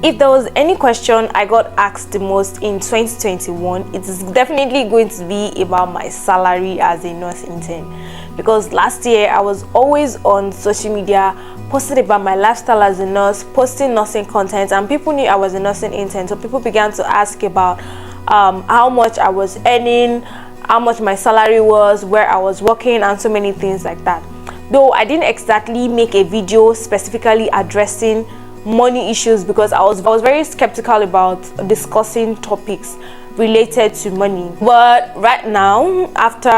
If there was any question I got asked the most in 2021, it is definitely going to be about my salary as a nurse intern. Because last year I was always on social media posting about my lifestyle as a nurse, posting nursing content, and people knew I was a nursing intern. So people began to ask about how much I was earning, how much my salary was, where I was working, and so many things like that. Though I didn't exactly make a video specifically addressing money issues because I was very skeptical about discussing topics related to money. But right now, after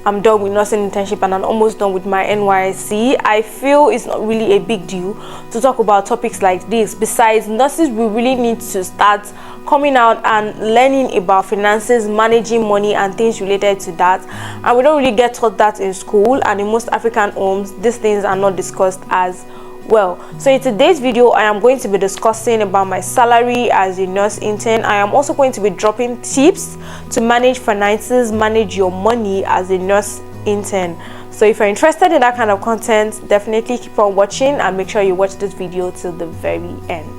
I'm done with nursing internship and I'm almost done with my NYSC, I feel it's not really a big deal to talk about topics like this. Besides, nurses, we really need to start coming out and learning about finances, managing money, and things related to that. And we don't really get taught that in school, and in most African homes, these things are not discussed as well. So in today's video, I am going to be discussing about my salary as a nurse intern. I am also going to be dropping tips to manage finances, manage your money as a nurse intern. So if you're interested in that kind of content, definitely keep on watching and make sure you watch this video till the very end.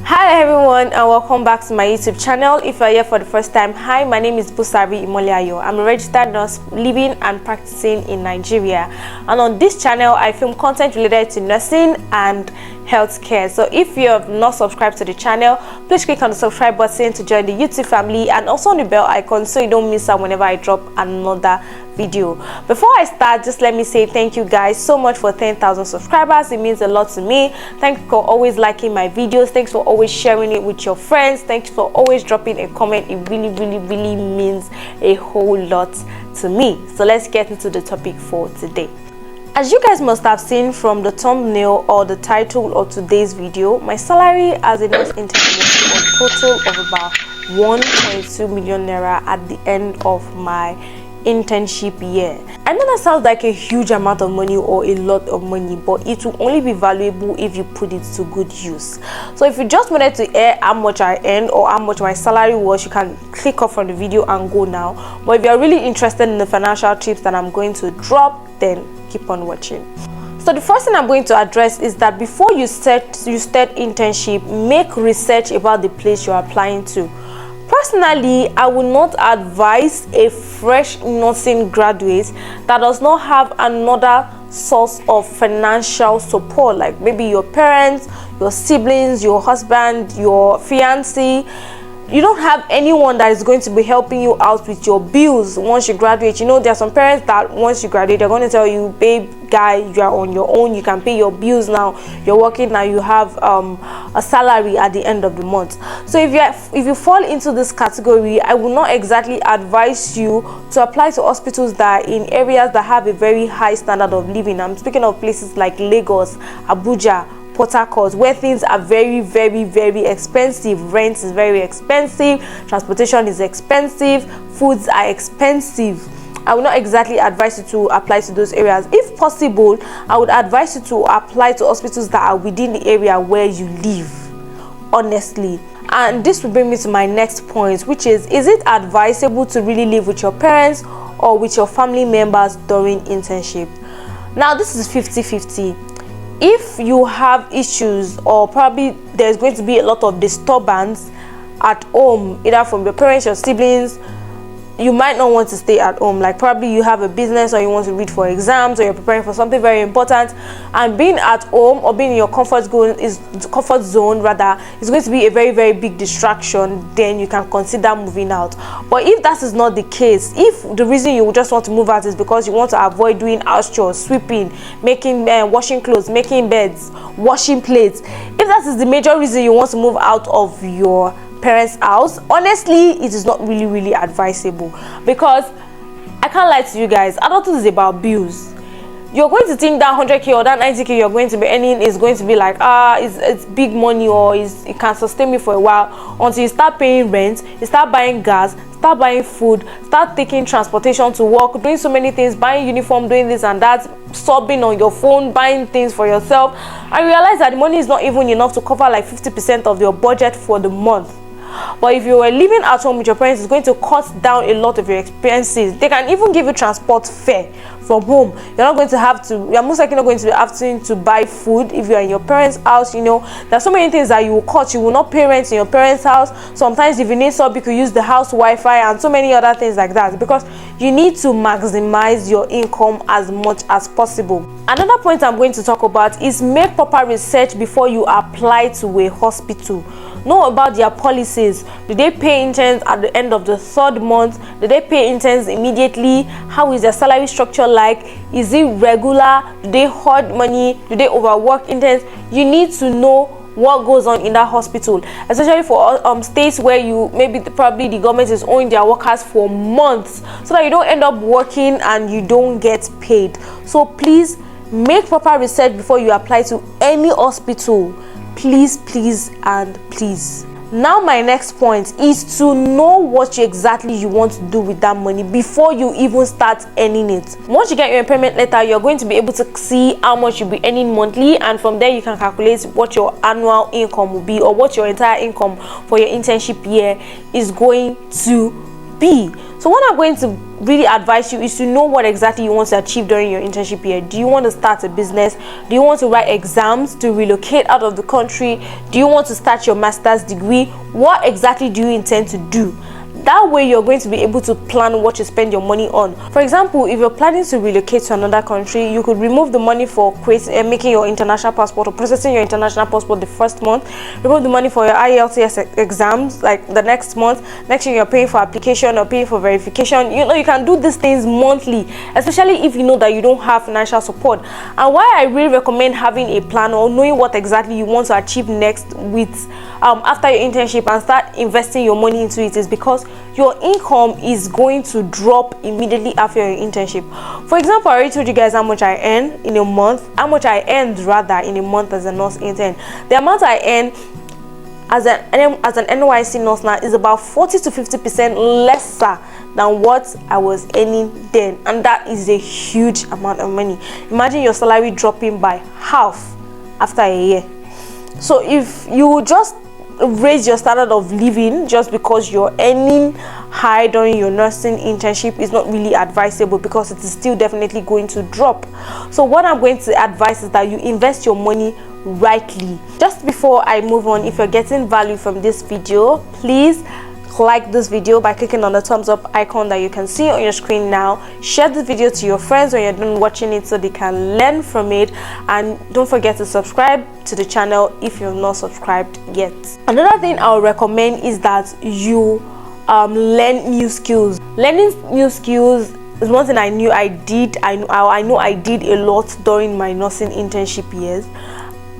Hi everyone, and welcome back to my YouTube channel. If you're here for the first time, hi, my name is Busari Imoliayo. I'm a registered nurse living and practicing in Nigeria, and on this channel I film content related to nursing and healthcare. So if you have not subscribed to the channel, please click on the subscribe button to join the YouTube family, and also on the bell icon so you don't miss out whenever I drop another video. Before I start, just let me say thank you guys so much for 10,000 subscribers. It means a lot to me. Thank you for always liking my videos. Thanks for always sharing it with your friends. Thanks for always dropping a comment. It really means a whole lot to me. So let's get into the topic for today. As you guys must have seen from the thumbnail or the title of today's video, my salary as a nurse intern was a total of about 1.2 million naira at the end of my internship year. I know that sounds like a huge amount of money or a lot of money, but it will only be valuable if you put it to good use. So if you just wanted to hear how much I earned or how much my salary was, you can click off from the video and go now. But if you're really interested in the financial tips that I'm going to drop, then keep on watching. So the first thing I'm going to address is that before you start internship, make research about the place you're applying to. Personally, I would not advise a fresh nursing graduate that does not have another source of financial support, like maybe your parents, your siblings, your husband, your fiancé. You don't have anyone that is going to be helping you out with your bills once you graduate. You know, there are some parents that once you graduate, they're going to tell you, babe, guy, you are on your own, you can pay your bills now, you're working now, you have a salary at the end of the month. So if you fall into this category, I will not exactly advise you to apply to hospitals that are in areas that have a very high standard of living. I'm speaking of places like Lagos, Abuja, Port Harcourt, where things are very expensive. Rent is very expensive, transportation is expensive, foods are expensive. I would not exactly advise you to apply to those areas. If possible, I would advise you to apply to hospitals that are within the area where you live, honestly. And this will bring me to my next point, which is it advisable to really live with your parents or with your family members during internship? Now this is 50-50. If you have issues, or probably there's going to be a lot of disturbance at home, either from your parents, your siblings, you might not want to stay at home. Like probably you have a business, or you want to read for exams, or you're preparing for something very important, and being at home or being in your comfort zone is going to be a very big distraction. Then you can consider moving out. But if that is not the case, if the reason you just want to move out is because you want to avoid doing house chores, sweeping, making washing clothes, making beds, washing plates, if that is the major reason you want to move out of your parents' house, honestly, it is not really advisable, because I can't lie to you guys, adulthood is about bills. You're going to think that 100k or that 90k you're going to be earning is going to be like, it's big money, or it can sustain me for a while, until you start paying rent, you start buying gas, start buying food, start taking transportation to work, doing so many things, buying uniform, doing this and that, sobbing on your phone, buying things for yourself, and realize that the money is not even enough to cover like 50% of your budget for the month. But if you were living at home with your parents, it's going to cut down a lot of your expenses. They can even give you transport fare from home. You're not going to have to, you're most likely not going to be having to buy food if you're in your parents' house. You know, there's so many things that you will cut. You will not pay rent in your parents' house. Sometimes if you need sub, you could use the house Wi-Fi and so many other things like that, because you need to maximize your income as much as possible. Another point I'm going to talk about is make proper research before you apply to a hospital. Know about their policies. Do they pay interns at the end of the 3rd month? Do they pay interns immediately? How is their salary structure like? Is it regular? Do they hoard money? Do they overwork interns? You need to know what goes on in that hospital, especially for states where you probably the government is owing their workers for months, so that you don't end up working and you don't get paid. So please make proper research before you apply to any hospital. Please, please, and please. Now my next point is to know what exactly you want to do with that money before you even start earning it. Once you get your employment letter, you're going to be able to see how much you'll be earning monthly, and from there you can calculate what your annual income will be, or what your entire income for your internship year is going to be. So what I'm going to really advise you is to know what exactly you want to achieve during your internship year. Do you want to start a business? Do you want to write exams to relocate out of the country? Do you want to start your master's degree? What exactly do you intend to do? That way you're going to be able to plan what you spend your money on. For example, if you're planning to relocate to another country, you could remove the money for making your international passport or processing your international passport the first month, remove the money for your IELTS exams like the next month. Next year you're paying for application or paying for verification. You know, you can do these things monthly, especially if you know that you don't have financial support. And why I really recommend having a plan or knowing what exactly you want to achieve next with after your internship and start investing your money into it is because your income is going to drop immediately after your internship. For example, I already told you guys how much I earn in a month, how much I earned rather in a month as a nurse intern. The amount I earn as an NYC nurse now is about 40 to 50% lesser than what I was earning then, and that is a huge amount of money. Imagine your salary dropping by half after a year. So if you just raise your standard of living just because you're earning high during your nursing internship is not really advisable, because it is still definitely going to drop. So what I'm going to advise is that you invest your money rightly. Just before I move on, if you're getting value from this video, please like this video by clicking on the thumbs up icon that you can see on your screen now. Share this video to your friends when you're done watching it so they can learn from it, and don't forget to subscribe to the channel if you're not subscribed yet. Another thing I'll recommend is that you learn new skills. Learning new skills is one thing I know I did a lot during my nursing internship years,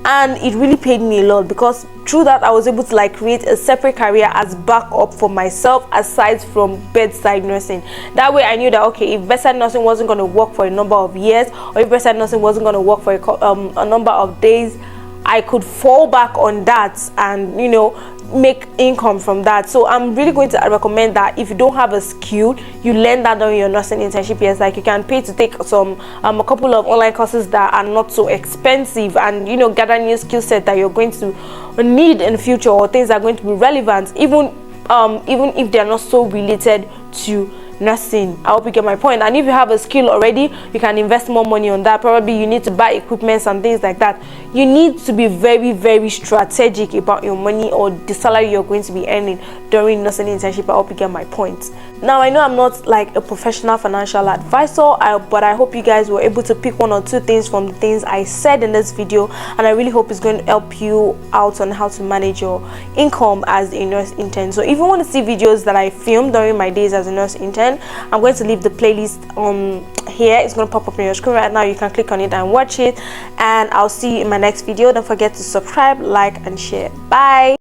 and it really paid me a lot, because through that I was able to like create a separate career as backup for myself aside from bedside nursing. That way I knew that okay, if bedside nursing wasn't going to work for a number of years, or if bedside nursing wasn't going to work for a number of days, I could fall back on that and, you know, make income from that. So I'm really going to recommend that if you don't have a skill, you learn that during your nursing internship years. Like you can pay to take some a couple of online courses that are not so expensive, and, you know, gather new skill set that you're going to need in the future, or things that are going to be relevant, even if they're not so related to nursing. I hope you get my point. And if you have a skill already, you can invest more money on that. Probably you need to buy equipment and things like that. You need to be very, very strategic about your money or the salary you're going to be earning during nursing internship. I hope you get my point. Now, I know I'm not like a professional financial advisor, but I hope you guys were able to pick one or two things from the things I said in this video, and I really hope it's going to help you out on how to manage your income as a nurse intern. So if you want to see videos that I filmed during my days as a nurse intern, I'm going to leave the playlist here. It's going to pop up on your screen right now. You can click on it and watch it, and I'll see you in my next video. Don't forget to subscribe, like, and share. Bye.